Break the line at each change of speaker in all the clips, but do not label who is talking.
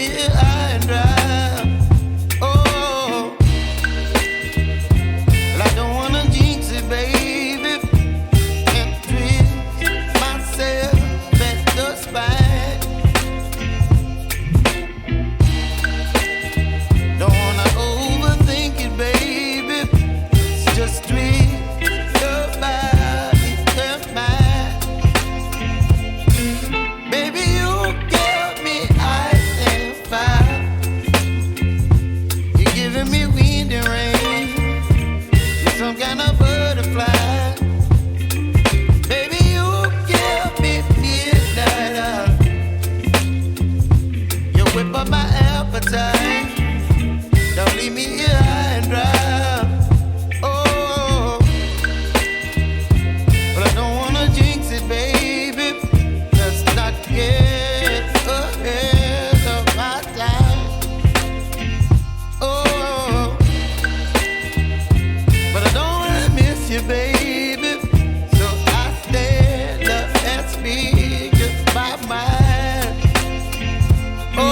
me high and dry. Oh, well, I don't wanna jinx it, baby, and twist myself at the spine. Don't wanna overthink it, baby. It's just twist your body and mine. Baby, you give me ice and fire. You're giving me wind and rain. You're some kind of butterfly. Baby, you give me midnight. You whip up my appetite. Don't leave me here high and dry. Oh, but I don't wanna jinx it, baby. Let's not get ahead of my time. Oh, but I don't wanna miss you, baby. So I stand up and speak just my mind. Oh.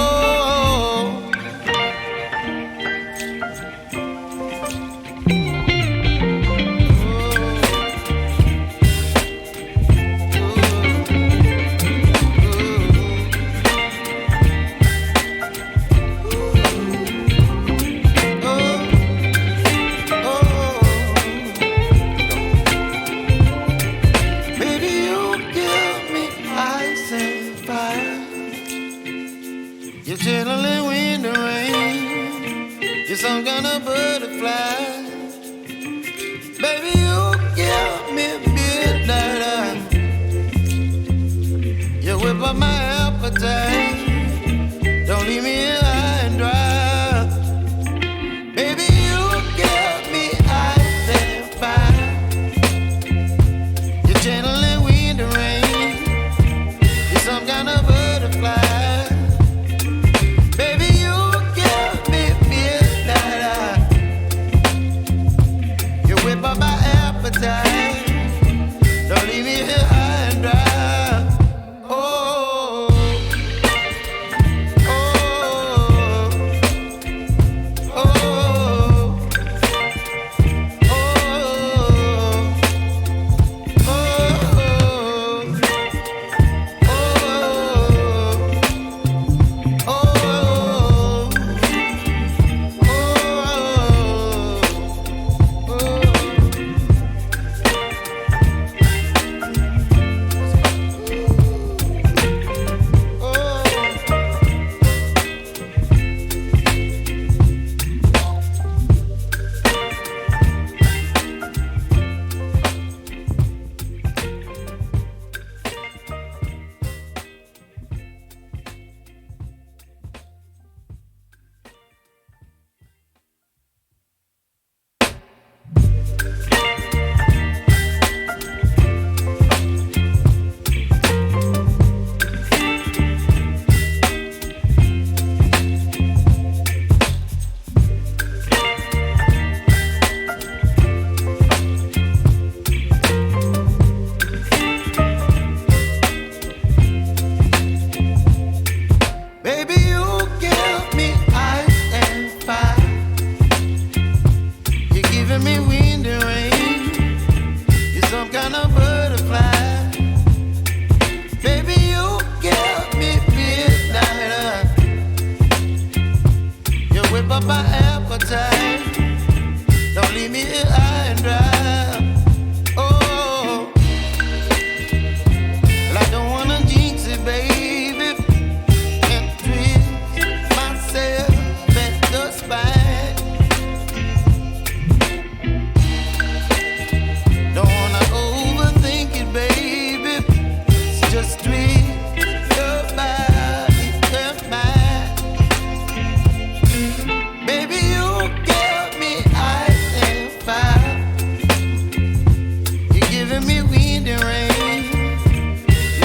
You're chilling wind and rain. You're some kind of butterfly. Baby, you give me midnight. You whip up my appetite. Don't leave me here high and dry. Baby, you give me ice and fire. You're channeling wind and rain. You're some kind of butterfly. Don't leave me here high and dry. Oh, oh, oh, oh,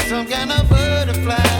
Some kind of butterfly.